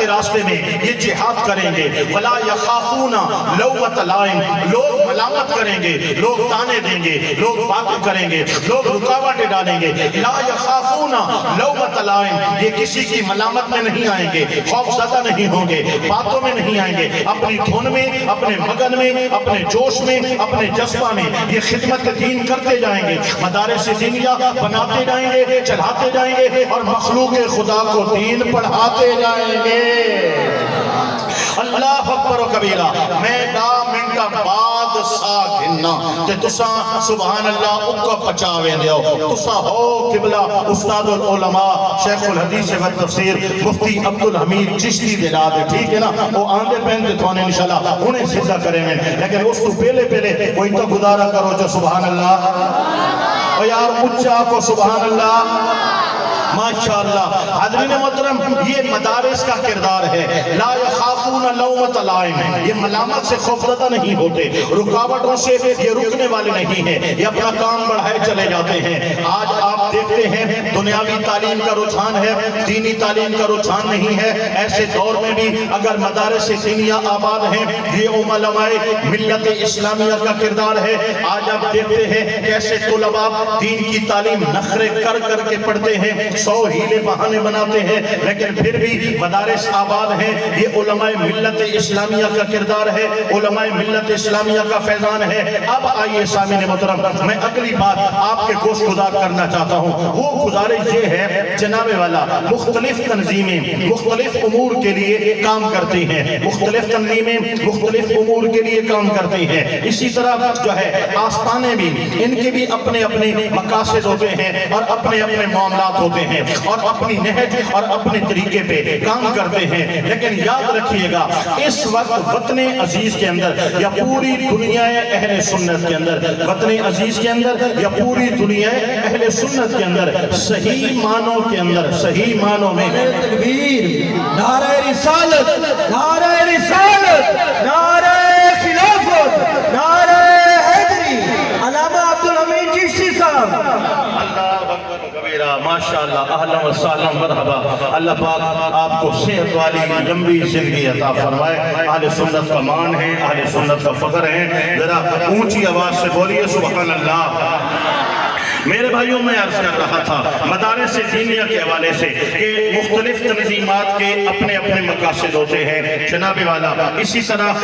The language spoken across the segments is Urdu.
کے راستے میں یہ جہاد کریں گے. وَلَا يَخَافُونَ لَوْمَةَ لَائِمٍ، لوگ ملامت کریں گے، لوگ تانے دیں گے، لوگ باتیں کریں گے، لوگ رکاوٹیں ڈالیں گے. لا يخافون لومۃ لائم، یہ کسی کی ملامت میں نہیں آئیں گے، خوف زدہ نہیں ہوں گے، باتوں میں نہیں آئیں گے. اپنی دھن میں، اپنے مگن میں، اپنے جوش میں، اپنے جذبہ میں یہ خدمت دین کرتے جائیں گے. مدارس دینیہ بناتے جائیں گے، چلاتے جائیں گے، اور مخلوق خدا کو دین پڑھاتے جائیں گے. اللہ اکبر و کبیرہ. میں 10 منٹ بعد سا گھننا تے تساں سبحان اللہ اکا پچاویں دیو. تساں ہو قبلہ استاد العلماء شیخ الحدیث و تفسیر مفتی عبدالحمید چشتی دے رات ہے، ٹھیک ہے نا؟ وہ آندے پہن دے تھوانے انشاءاللہ انہیں سجدہ کریں گے. لیکن اس تو پہلے کوئی تو گزارا کرو جو سبحان اللہ، اور یار اچھا کو سبحان اللہ. ماشاءاللہ. حضرین محترم، یہ مدارس کا کردار ہے. لا یخافون لومۃ لائم، یہ ملامت سے خوفزدہ نہیں ہوتے، رکاوٹوں سے یہ رکنے والے نہیں ہیں، یہ اپنا کام بڑھائے چلے جاتے ہیں. آج آپ دیکھتے ہیں دنیاوی تعلیم کا رجحان ہے، دینی تعلیم کا رجحان نہیں ہے. ایسے دور میں بھی اگر مدارس دینیہ آباد ہیں، یہ علماء ملت اسلامیہ کا کردار ہے. آج آپ دیکھتے ہیں کیسے طلباء دین کی تعلیم نخرے کر کے پڑھتے ہیں، 100 ہیلے بہانے بناتے ہیں، لیکن پھر بھی مدارس آباد ہیں. یہ علماء ملت اسلامیہ کا کردار ہے، علماء ملت اسلامیہ کا فیضان ہے. اب آئیے سامعین محترم، میں اگلی بات آپ کے گوش گزار کرنا چاہتا ہوں. وہ گزارش یہ ہے جناب والا، مختلف تنظیمیں مختلف امور کے لیے کام کرتی ہیں، مختلف تنظیمیں مختلف امور کے لیے کام کرتی ہیں. اسی طرح جو ہے آستانے بھی، ان کے بھی اپنے اپنے مقاصد ہوتے ہیں اور اپنے اپنے معاملات ہوتے ہیں، اور اپنی نہج اور اپنے طریقے پہ کام کرتے ہیں. لیکن یاد رکھیے گا اس وقت وطن عزیز کے اندر یا پوری دنیا اہل سنت کے اندر، وطن عزیز کے اندر یا پوری دنیا اہل سنت کے اندر صحیح معنوں کے اندر، صحیح معنوں میں تکبیر، نعرہ رسالت، نعرہ رسالت، نعرہ خلافت، نعرہ حیدری، علامہ عبدالحمید چشتی صاحب. اللہ اکبر کبیرہ. ماشاءاللہ، اہلا و سہلا مرحبا. اللہ پاک آپ کو صحت والی لمبی زندگی عطا فرمائے. اہل سنت کا مان ہے، اہل سنت کا فخر ہے. ذرا اونچی آواز سے بولیے سبحان اللہ. میرے بھائیوں، میں عرض کر رہا تھا مدارس دینیہ کے حوالے سے کہ مختلف تنظیمات کے اپنے اپنے مقاصد ہوتے ہیں جناب والا. اسی طرح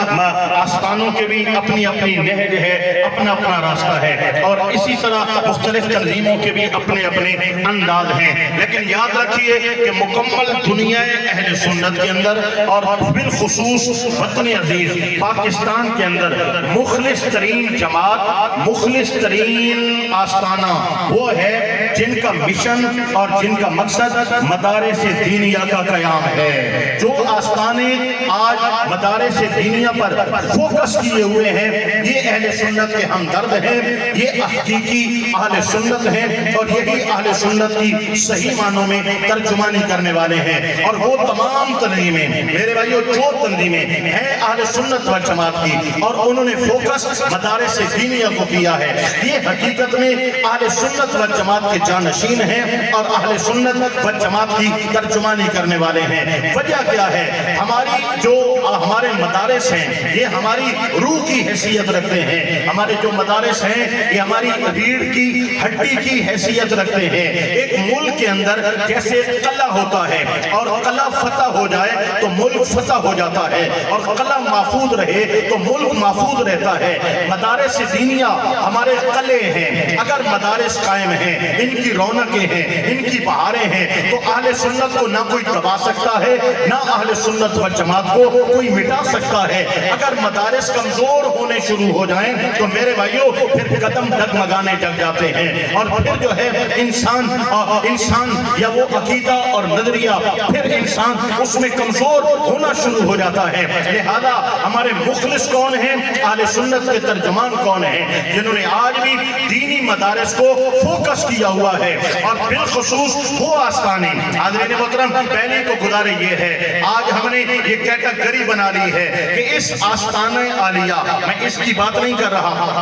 آستانوں کے بھی اپنی اپنی نہج ہے، اپنا اپنا راستہ ہے، اور اسی طرح مختلف تنظیموں کے بھی اپنے اپنے انداز ہیں. لیکن یاد رکھیے کہ مکمل دنیا اہل سنت کے اندر اور بالخصوص وطن عزیز پاکستان کے اندر مخلص ترین جماعت، مخلص ترین آستانہ وہ ہے جن کا مشن اور جن کا مقصد مدارس دینیہ کا قیام ہے. جو آستانے آج مدارس دینیہ پر فوکس کیے ہوئے ہیں، یہ اہل سنت کے ہمدرد ہیں، یہ حقیقی اہل سنت ہیں، اور یہی اہل سنت کی صحیح معنوں میں ترجمانی کرنے والے ہیں. اور وہ تمام تنظیمیں میرے بھائیو، جو تنظیمیں ہیں اہل سنت والجماعت کی، اور انہوں نے فوکس مدارس دینیہ کو کیا ہے، یہ حقیقت میں اہل سنت والجماعت کے جانشین ہیں اور اہل سنت والجماعت کی ترجمانی کرنے والے ہیں. وجہ کیا ہے؟ ہماری جو ہمارے مدارس ہیں یہ ہماری روح کی حیثیت رکھتے ہیں. ہمارے جو مدارس ہیں یہ ہماری ریڑھ کی ہڈی کی حیثیت رکھتے ہیں. ایک ملک کے اندر جیسے قلعہ ہوتا ہے، اور قلعہ فتح ہو جائے تو ملک فتح ہو جاتا ہے، اور قلعہ محفوظ رہے تو ملک محفوظ رہتا ہے. مدارس دینیہ ہمارے قلعے ہیں. اگر مدارس قائم ہیں، ان کی رونقیں ہیں، ان کی بہاریں ہیں، تو اہل سنت کو نہ کوئی دبا سکتا ہے، نہ اہل سنت والجماعت کو کوئی مٹا سکتا ہے. اگر مدارس کمزور ہونے شروع ہو جائیں تو میرے بھائیوں پھر قدم ڈگمگانے لگ جاتے ہیں، اور پھر جو ہے انسان یا وہ عقیدہ اور نظریہ پھر انسان اس میں کمزور ہونا شروع ہو جاتا ہے. لہذا ہمارے مخلص کون ہیں؟ اہل سنت کے ترجمان کون ہیں؟ جنہوں نے آج بھی دینی مدارس کو فوکس کیا ہوا ہے، اور بالخصوص وہ آستانے حاضرین محترم پہلی تو گزارے یہ ہے، آج ہم نے یہ کیٹیگری بنا لی ہے کہ اس آستانہ عالیہ، میں اس کی بات نہیں کر رہا،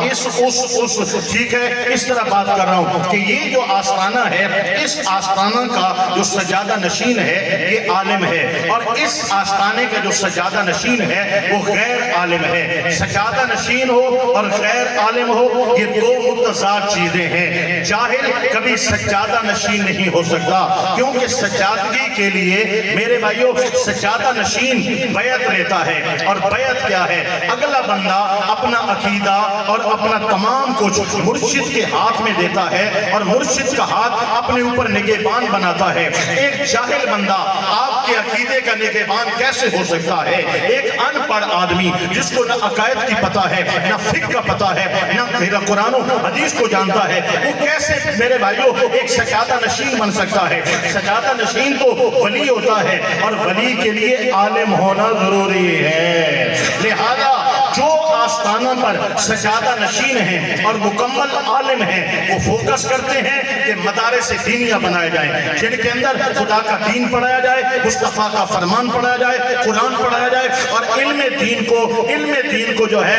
ٹھیک ہے، اس طرح بات کر رہا ہوں کہ یہ جو آستانہ ہے، اس آستانہ کا جو سجادہ نشین ہے یہ عالم ہے، اور اس آستانے کا جو سجادہ نشین ہے وہ غیر عالم ہے۔ سجادہ نشین ہو اور غیر عالم ہو، یہ دو متضاد چیزیں ہیں۔ جاہل کبھی سجادہ نشین نہیں ہو سکتا، کیونکہ سجادگی کے لیے میرے بھائیوں سجادہ نشین بیعت لیتا ہے، اور بیعت کیا ہے؟ اگلا بندہ اپنا عقیدہ اور اپنا تمام کچھ مرشد کے ہاتھ میں دیتا ہے، اور مرشد کا ہاتھ اپنے اوپر نگہبان بناتا ہے۔ ایک جاہل بندہ آپ کے عقیدے کا نگہبان کیسے ہو سکتا ہے؟ ایک ان پڑھ آدمی جس کو نہ عقائد کی پتہ ہے، نہ فقہ کا پتہ ہے، نہ قرآن و حدیث کو جانتا ہے، وہ کیسے میرے بھائیوں ایک سجادہ نشین بن سکتا ہے؟ سجادہ نشین تو ولی ہوتا ہے، اور ولی کے لیے عالم ہونا ضروری ہے۔ لہذا جو آستانہ پر سجادہ نشین ہیں اور مکمل عالم ہیں، وہ فوکس کرتے ہیں کہ مدارس دینیہ بنائے جائیں، جن کے اندر خدا کا دین پڑھایا جائے، مصطفیٰ کا فرمان پڑھایا جائے، قرآن پڑھایا جائے، اور علم دین کو جو ہے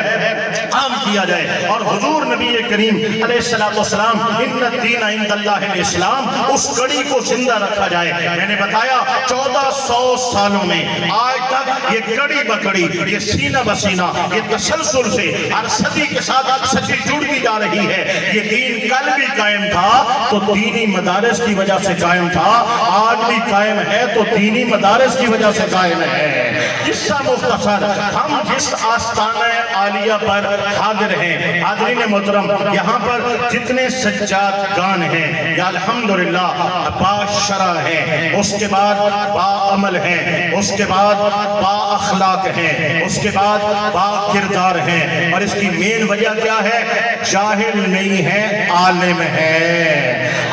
عام کیا جائے، اور حضور نبی کریم علیہ السلام ان الدین عند اللہ الاسلام، اس کڑی کو زندہ رکھا جائے۔ میں نے بتایا 1400 سالوں میں آج تک یہ کڑی بکڑی، یہ سینہ بسینہ، یہ تسلسل سے ہر صدی کے ساتھ صدی جڑتی جا رہی ہے۔ یہ دین کل بھی قائم تھا تو دینی مدارس کی وجہ سے قائم تھا، آج بھی قائم ہے تو دینی مدارس کی وجہ سے قائم ہے۔ قصہ مختصر، ہم جس آستانہ عالیہ پر حاضر ہیں، حاضرین محترم، یہاں پر جتنے سجاد گان ہیں یا الحمدللہ با شرع ہیں، اس کے بعد با عمل ہیں، اس کے بعد با اخلاق ہیں، اس کے بعد با کردار ہیں، اور اس کی مین وجہ کیا ہے؟ جاہل نہیں ہے، عالم ہے۔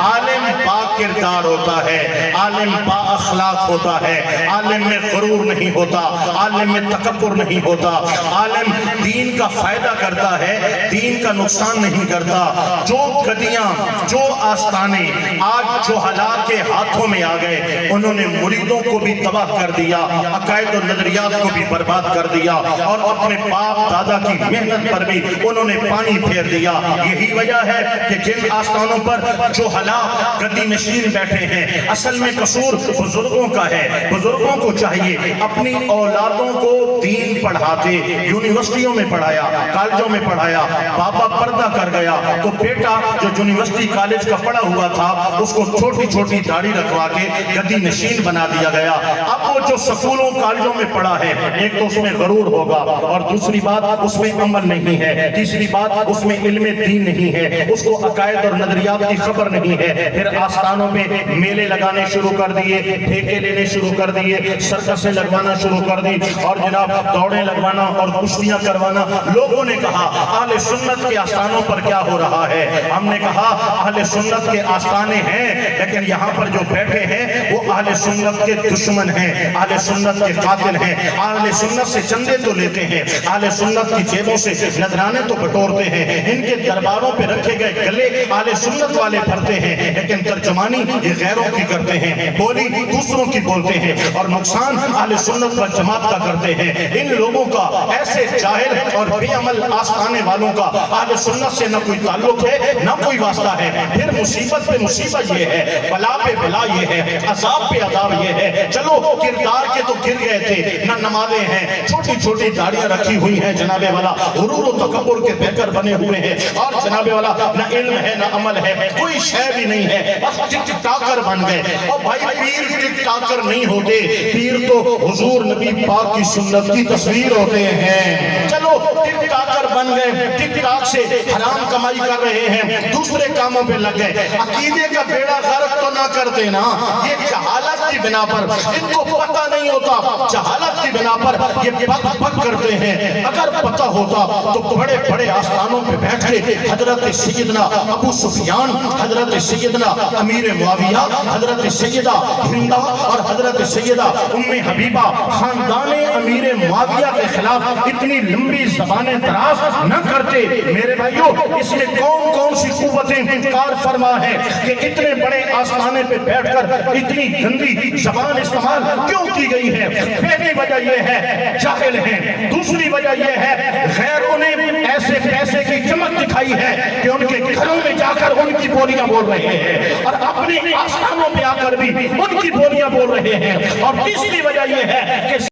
عالم با کردار ہوتا ہے، عالم با اخلاق ہوتا ہے، عالم میں غرور نہیں ہوتا، عالم میں تکبر نہیں ہوتا، عالم دین کا فائدہ کرتا ہے، دین کا نقصان نہیں کرتا۔ جو گدیاں، جو آستانے آج جہلا کے ہاتھوں میں آ گئے، انہوں نے مریدوں کو بھی تباہ کر دیا، عقائد و نظریات کو بھی برباد کر دیا، اور اپنے باپ دادا کی محنت پر بھی انہوں نے پانی پھیر دیا۔ یہی وجہ ہے کہ جن آستانوں پر جہلا گدی نشین بیٹھے ہیں، اصل میں قصور بزرگوں کا ہے۔ بزرگوں کو چاہیے اپنی اولادوں کو دین پڑھاتے، یونیورسٹیوں میں پڑھایا، کالجوں میں پڑھایا، بابا پردہ کر گیا تو بیٹا جو یونیورسٹی کالج کا پڑھا ہوا تھا اس کو چھوٹی چھوٹی داڑھی رکھوا کے گدی نشین بنا دیا گیا۔ اب وہ جو سکولوں کالجوں میں پڑھا ہے، ایک تو اس میں غرور ہوگا، اور دوسری بات اس میں عمل نہیں ہے، تیسری بات اس میں علم دین نہیں ہے، اس کو عقائد اور نظریات کی خبر نہیں ہے۔ پھر آستانوں میں میلے لگانے شروع کر دیے، ٹھیکے لینے شروع کر دیے، سرکسیں لگوانا شروع کر دی، اور جناب دوڑیں لگوانا اور کشتیاں کروانا۔ لوگوں نے کہا اہل سنت کے آستانوں پر کیا ہو رہا ہے؟ ہم نے کہا اہل سنت کے آستانے ہیں، لیکن یہاں پر جو بیٹھے ہیں وہ اہل سنت کے دشمن ہیں، اہل سنت کے قاتل ہیں، اہل سنت سے چندے تو لیتے ہیں، اہل سنت کی جیبوں سے نذرانے تو بٹورتے ہیں، ان کے درباروں پہ رکھے گئے گلے اہل سنت والے بھرتے ہیں، لیکن ترجمانی یہ غیروں کی کرتے ہیں، بولی دوسروں کی بولتے ہیں، اور نقصان اہل سنت و جماعت کا کرتے ہیں۔ ان لوگوں کا، ایسے جاہل اور بے عمل آستانے والوں کا اہل سنت سے نہ کوئی تعلق ہے نہ کوئی واسطہ ہے۔ پھر مصیبت پہ مصیبت یہ ہے، بلا پہ بلا یہ ہے، عذاب پہ عذاب یہ ہے۔ چلو کردار کے تو گر گئے تھے، نہ نمازیں ہیں، چھوٹی چھوٹی داڑیاں رکھی ہوئی ہیں جناب والا، غرور و تکبر کے پیکر بنے ہوئے ہیں، اور جناب والا نہ علم ہے نہ عمل ہے، کوئی شے بھی نہیں ہے، بس ٹک ٹاکر بن گئے۔ اور بھائی پیر ٹک ٹاکر نہیں ہوتے، پیر تو حضور نبی پاک کی سنت کی تصویر ہوتے ہیں۔ چلو ٹک ٹاکر بن گئے، ٹک ٹاک سے حرام کمائی کر رہے ہیں، دوسرے کاموں پہ لگ گئے، عقیدے کا بیڑا غرق تو نہ کرتے نا۔ یہ جہالت کی بنا پر، ان کو پتہ نہیں ہوتا، جہالت کی بنا پر یہ بک بک کرتے ہیں. اگر پتہ ہوتا تو بڑے بڑے آستانوں پہ بیٹھ کے حضرت سیدنا ابو سفیان، حضرت سیدنا امیر معاویہ، حضرت سیدہ ہندہ اور حضرت سیدہ ام حبیبہ خاندان امیر معاویہ کے خلاف اتنی لمبی زبانیں دراز نہ کرتے. میرے بھائیوں، اس میں کون کون سی قوتیں کار فرما ہے کہ اتنے بڑے آستانے پہ بیٹھ کر اتنی گندی زبان استعمال کیوں کی گئی ہے؟ پہلی وجہ یہ ہے جاہل ہیں، دوسری وجہ یہ ہے غیروں نے ایسے پیسے کی چمک دکھائی ہے کہ ان کے گھروں میں جا کر ان کی بولیاں بول رہے ہیں اور اپنے آستانوں پہ آ کر بھی ان کی بولیاں بول رہے ہیں. اور تیسری وجہ یہ ہے کہ